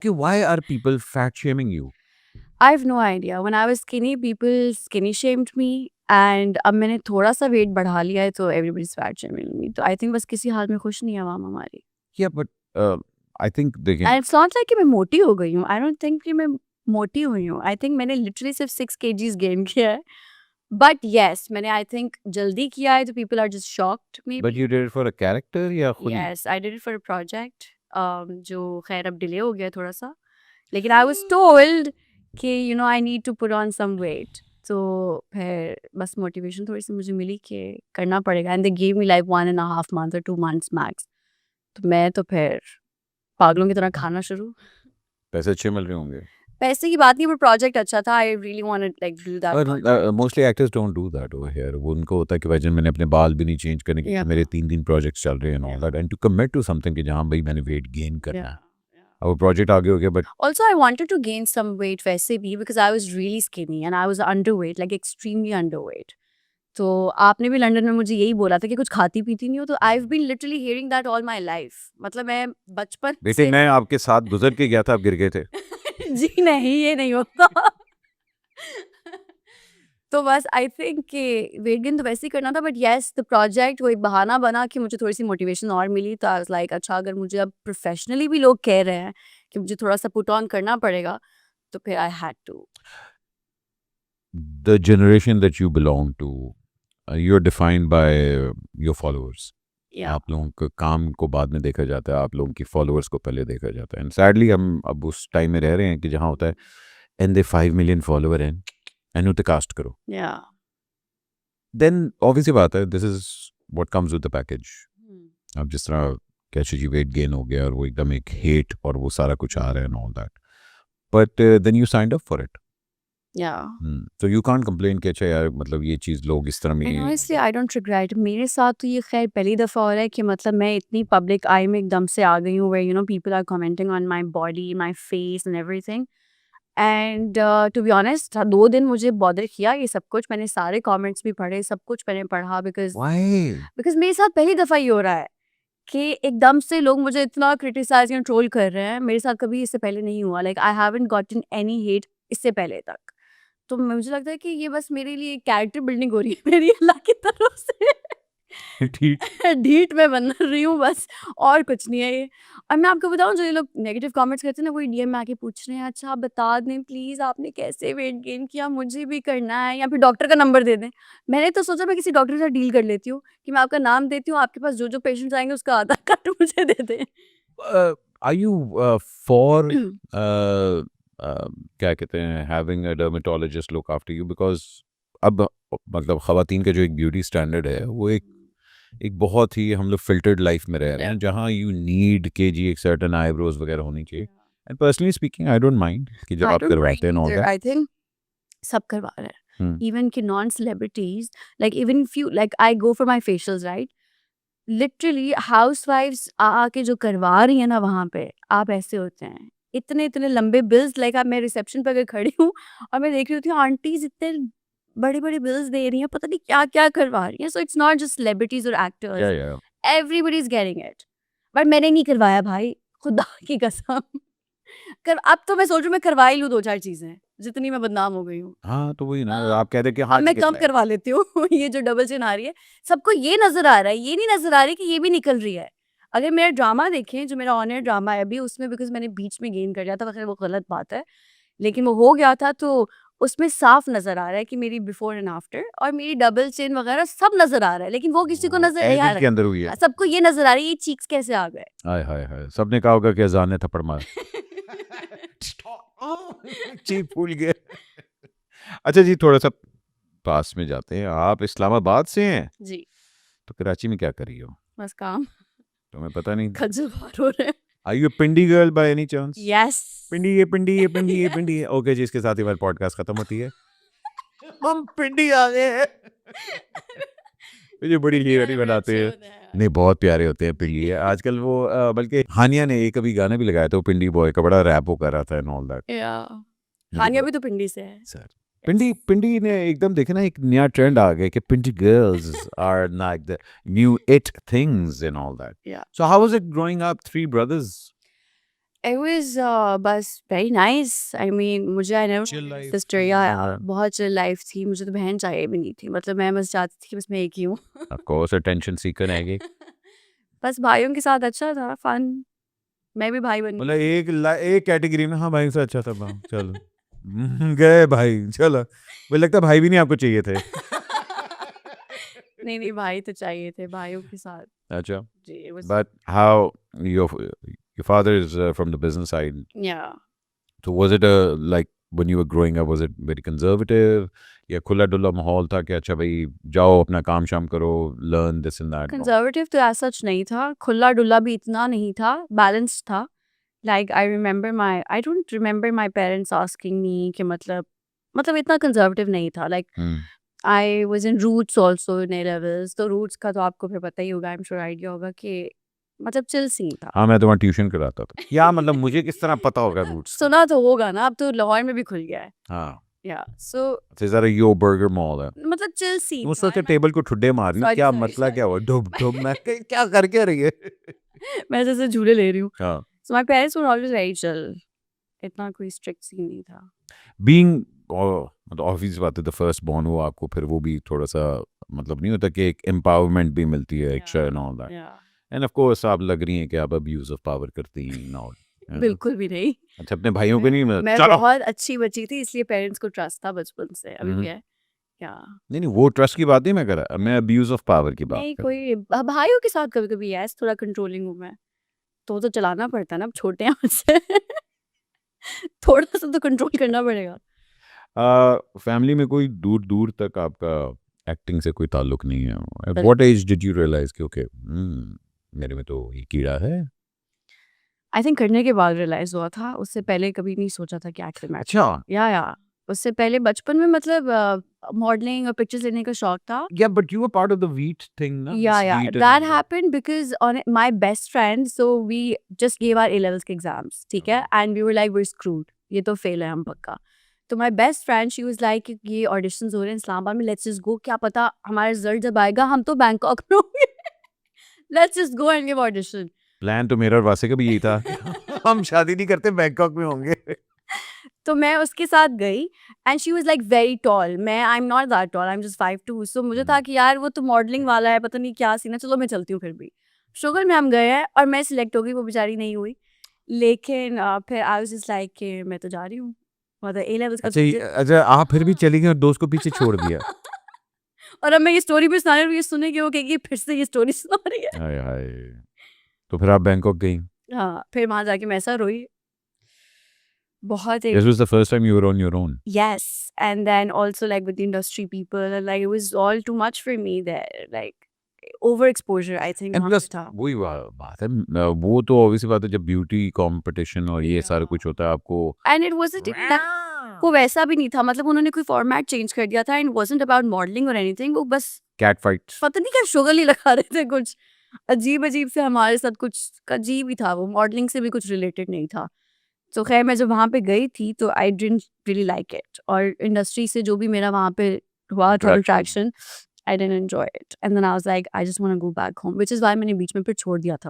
कि why are people fat shaming you? I have no idea. When I was skinny, people skinny shamed me. And अब मैंने थोड़ा सा wait बढ़ा लिया है तो everybody's fat shaming me. तो I think बस किसी हाल में खुश नहीं है आवाम हमारी. Yeah, but I think देखें And it's not like कि मैं मोटी हो गई हूँ. I don't think कि मैं मोटी हुई हूँ. I think मैंने literally सिर्फ 6 kgs gain किया है. But yes, मैंने I think जल्दी किया है तो people are just shocked maybe. but you did it for a character या खुद ही? Yes, I did it for a project. जो खैर अब डिले हो गया थोड़ा सा. लेकिन I was told कि you know I need to put on some weight. तो फिर बस मोटिवेशन थोड़ी सी मुझे मिली कि करना पड़ेगा. And they gave me like 1.5 months or 2 months max. तो मैं तो फिर पागलों की तरह खाना शुरू. पैसे अच्छे मिल रहे होंगे. पैसे की बात नहीं पर प्रोजेक्ट अच्छा था. I really wanted like do that. और mostly actors don't do that over here. वो उनको होता है कि भाई मैंने अपने बाल भी नहीं चेंज करने के, Yeah. मेरे 3 प्रोजेक्ट्स चल रहे हैं and all that, and to commit to something कि जहाँ भाई मैंने वेट गेन करना है. अब वो प्रोजेक्ट आगे हो गया, but Also, I wanted to gain some weight वैसे भी because I was really skinny and I was underweight, like extremely underweight. तो आपने भी लंदन में मुझे यही बोला था कि कुछ खाती पीती नहीं हो तो I've been literally hearing that all my life. मतलब मैं बचपन बेटे से मैं आपके साथ गुजर के गया था, आप गिर गए थे. जी नहीं ये नहीं होता. तो बस आई थिंक कि वेट गेन तो वैसे ही करना था बट येस द प्रोजेक्ट वो एक बहाना बना कि मुझे थोड़ी सी मोटिवेशन और मिली तो आई वाज लाइक अच्छा अगर मुझे अब प्रोफेशनली भी लोग कह रहे हैं कि मुझे थोड़ा सा पुट ऑन करना पड़ेगा तो फिर I had to. The generation that you belong to, you're defined by your followers. या आप लोगों के काम को बाद में देखा जाता है, आप लोगों की फॉलोअर्स को पहले देखा जाता है. एंड सैडली हम अब उस टाइम में रह रहे हैं कि जहाँ होता है एंड दे 5 मिलियन फॉलोअर हैं एंड उते कास्ट करो. या देन ऑब्वियसली बात है, this is what comes with the package. अब जिस तरह कैसे जी वेट गेन हो गया और वो एकदम एक हेट और वो सारा कुछ आ रहा है and all that, but then you signed up for it. या तो यू कांट कंप्लेन कि अच्छा यार मतलब ये चीज़ लोग इस तरह एंड में. Honestly I don't regret. मेरे साथ तो ये खैर पहली दफ़ा हो रहा है कि मतलब मैं इतनी पब्लिक आई में एकदम से आ गई हूँ where you know people are commenting on my body my face and everything. And to be honest 2 दिन मुझे बॉदर किया ये सब कुछ. मैंने सारे कमेंट्स भी पढ़े, सब कुछ मैंने पढ़ा बिकॉज़ व्हाई? मेरे साथ पहली दफ़ा ये हो रहा है कि एकदम से लोग मुझे इतना क्रिटिसाइज़ या ट्रोल कर रहे हैं. मेरे साथ कभी इससे पहले नहीं हुआ. Like I haven't gotten any hate इससे पहले तक. तो मुझे लगता है कि ये बस मेरे लिए कैरेक्टर बिल्डिंग हो रही है मेरी अल्लाह की तरफ से. ठीक. ढीठ मैं बन रही हूँ बस और कुछ नहीं है ये. और मैं आपको बताऊँ जो ये लोग नेगेटिव कमेंट्स करते हैं ना वही डीएम में आके पूछ रहे हैं अच्छा आप बता दें प्लीज़ आपने कैसे वेट गेन किया मुझे भी करना है या फिर डॉक्टर का नंबर दे दें. मैंने तो सोचा मैं किसी डॉक्टर के साथ डील कर लेती हूँ कि मैं आपका नाम देती हूँ आपके पास जो जो पेशेंट्स आएंगे उसका आधार कार्ड मुझे दे दें. Are you for क्या कहते हैं having a dermatologist look after you? Because अब मतलब ख़वातीन का जो एक ब्यूटी स्टैंडर्ड है वो एक बहुत ही हम लोग फिल्टर्ड लाइफ में रह रहे हैं जहाँ यू नीड के जी एक सर्टन आईब्रोज वगैरह होनी चाहिए. And personally speaking I don't mind कि जब आई आप डोंट करवाते हैं all that. आई थिंक सब करवा रहे हैं. Hmm. इवन कि non celebrities like even if you like I go for my facials right. Literally housewifes आके जो करवा रही है ना वहाँ पे आप ऐसे होते हैं इतने इतने लंबे बिल्स. लाइक आप मैं रिसेप्शन पर अगर खड़ी हूँ और मैं देख रही होती हूँ आंटीज इतने बड़े बड़े बिल्स दे रही हैं पता नहीं क्या क्या करवा रही हैं. So it's not just celebrities और actors. Yeah, yeah. Everybody is getting it. But मैंने नहीं करवाया भाई खुदा की कसम. कर अब तो मैं सोच रही हूँ मैं करवा ही लूँ 2-4 चीजें जितनी मैं बदनाम हो गई हूँ. हाँ तो वही ना हाँ, आप कहते हैं कि अब हाँ मैं ठीक है कम करवा लेती हूँ. ये जो डबल चिन आ रही है सबको ये नजर आ रहा है ये नहीं नजर आ रही कि ये भी निकल रही है. अगर मेरा ड्रामा देखें जो मेरा ऑन एयर ड्रामा है अभी उसमें बिकॉज मैंने बीच में गेन कर लिया था वैसे वो गलत बात है लेकिन वो हो गया था तो उसमें साफ नजर आ रहा है कि मेरी बिफोर एंड आफ्टर और मेरी डबल चिन वगैरह सब नजर आ रहा है लेकिन वो किसी को नजर नहीं आ एडिट के अंदर हुई है. रहा. सबको ये नजर आ रही है ये चीक्स कैसे आ गए. हाय हाय हाय सबने कहा होगा कि अजान ने थप्पड़ मारा. जी भूल गए. अच्छा जी थोड़ा सा पास में जाते हैं. आप इस्लामाबाद से हैं जी तो कराची में क्या कर रही हो? बस काम तुम्हें पता नहीं. खजूर हो रहे हैं. Are you Pindi girl by any chance? Yes Pindi ये पिंडी ये पिंडी ये पिंडी है. ओके जी इसके साथ ही हमारी पॉडकास्ट खत्म होती है. हम पिंडी आ गए हैं. मुझे बड़ी हीरोनी बनाते हैं. नहीं बहुत प्यारे होते हैं पिंडी. आजकल वो बल्कि हानिया ने एक अभी गाना भी लगाया था वो पिंडी बॉय का बड़ा रैप वो कर रहा था एंड ऑल दैट. या हानिया भी तो पिंडी से है. सर पिंडी ने एकदम देखे ना एक नया ट्रेंड आ गया कि Pindi girls are like the new it things and all that. Yeah so how was it growing up 3 brothers? It was बस very nice. I mean मुझे I never Chill life sister थी, या हाँ। बहुत chill life थी. मुझे तो बहन चाहिए भी नहीं थी. मतलब मैं बस चाहती थी कि बस मैं एक ही हूँ. Of course attention seeker है ये। बस भाइयों के साथ अच्छा था, fun. मैं भी भाई बन मतलब गई. एक कैटेगरी में हाँ भाई से अच्छा था भाई चलो गए भाई चलो मुझे लगता है भाई भी नहीं आपको चाहिए थे नहीं नहीं भाई तो चाहिए थे भाइयों के साथ. अच्छा जी it was but how your father is from the business side yeah. so was it like when you were growing up was it very conservative या खुला डुला माहौल था कि अच्छा भाई जाओ अपना काम शाम करो learn this and that conservative तो ऐसा सच नहीं था. खुला डुला भी इतना नहीं था. बैलेंस था. Like I remember my I don't remember my parents asking me कि मतलब इतना कंजर्वेटिव नहीं था. Like I was in Roots also in A levels. तो रूट्स का तो आपको फिर पता ही होगा. आई एम श्योर आइडिया होगा कि मतलब चिल सीन था. हाँ मैं तुम्हारा ट्यूशन कराता था या मतलब मुझे किस तरह पता होगा रूट्स सुना तो होगा ना. अब तो लाहौर में भी खुल गया है. हाँ या सो अच्छा जरा यो बर्गर मॉल है मतलब चिल सीन तुम सोचे टेबल को ठुड्डे मार रही हो Sorry, क्या sorry, मसला sorry. क्या हुआ डुब डुब मैं क्या कर क्या रही है मैं जैसे झूले ले रही हूँ. हाँ so my parents were always very chill. इतना कोई स्ट्रिक्ट सीन नहीं था. बीइंग मतलब ऑब्वियस बात है द फर्स्ट बॉर्न हो आपको फिर वो भी थोड़ा सा मतलब नहीं होता कि एक एम्पावरमेंट भी मिलती है एक्स्ट्रा एंड ऑल दैट या एंड ऑफ कोर्स आप लग रही हैं कि आप अब्यूज ऑफ पावर करती हैं नाउ बिल्कुल भी नहीं. अच्छा अपने भाइयों को नहीं मैं चलो बहुत अच्छी बच्ची थी इसलिए पेरेंट्स को ट्रस्ट था बचपन से. अभी भी है. या नहीं नहीं वो ट्रस्ट की बात नहीं मैं कर रहा मैं अब्यूज ऑफ पावर की बात नहीं कर रहा कोई भाइयों के साथ कभी कभी यस थोड़ा कंट्रोलिंग हूँ मैं. तो चलाना पड़ता है ना. अब छोटे हैं मुझसे. थोड़ा सा तो कंट्रोल करना पड़ेगा. फैमिली में कोई दूर दूर तक आपका एक्टिंग से कोई ताल्लुक नहीं है at what age did you realise कि ओके मेरे में तो ये कीड़ा है आई थिंक करने के बाद रियलाइज हुआ था. उससे पहले कभी नहीं सोचा था कि एक्टिंग में. अच्छा या उससे पहले बचपन में मतलब मॉडलिंग और पिक्चर्स लेने का शौक था. yeah but you were part of the wheat thing na Yeah. Wheat That and happened because on my best friend, so we just gave our A levels के exams, ठीक है? And we were like, we're screwed. ये तो fail है हम पक्का. तो my best friend, she was like, ये auditions हो रहे हैं इस्लामाबाद में, let's just go. क्या पता हमारा रिजल्ट जब आएगा हम तो बैंकॉक में होंगे. Let's just go and give audition. Plan तो मेरा और वासे का भी यही था हम शादी नहीं करते बैंकॉक में होंगे तो मैं उसके साथ गई and she was like very tall. मैं I am not that tall. I am just 5'2". So मुझे था कि यार वो तो मॉडलिंग वाला है. पता नहीं क्या सीन है. चलो मैं चलती हूँ फिर भी. शुगर में हम गए हैं और मैं सिलेक्ट हो गई. वो बेचारी नहीं हुई. लेकिन फिर आई वाज जस्ट लाइक कि मैं तो जा रही हूँ. मतलब ए लेवल्स का अच्छा आप फिर भी चली गई और दोस्त को पीछे छोड़ दिया और अब मैं ये स्टोरी भी सुना रही हूँ. ये सुने कि वो कहेगी फिर से ये स्टोरी सुना रही है. हाय हाय तो फिर आप बैंकॉक गई हाँ फिर वहाँ जाके मैं ऐसा रोई. बहुत this was the first time you were on your own Yes, and then also like with the industry people, and like it was all too much for me there. Like overexposure, I think. and वहाँ plus पे था. वही बात है वो तो obviously बात है जब ब्यूटी कंपटीशन और ये सारा कुछ होता है आपको And it wasn't even that. वो वैसा भी नहीं था. मतलब उन्होंने कोई फॉर्मेट चेंज कर दिया था. And it wasn't about modeling or anything. वो बस कैट फाइट्स पता नहीं क्या शुगर ही लगा रहे थे. कुछ अजीब से हमारे साथ कुछ अजीब ही था. वो मॉडलिंग से भी कुछ रिलेटेड नहीं था. तो खैर मैं जब वहाँ पे गई थी तो I didn't really like it. और इंडस्ट्री से जो भी मेरा वहाँ पे हुआ था attraction, I didn't enjoy it. And then I was like I just want to go back home, which is why मैंने बीच में फिर छोड़ दिया था वो.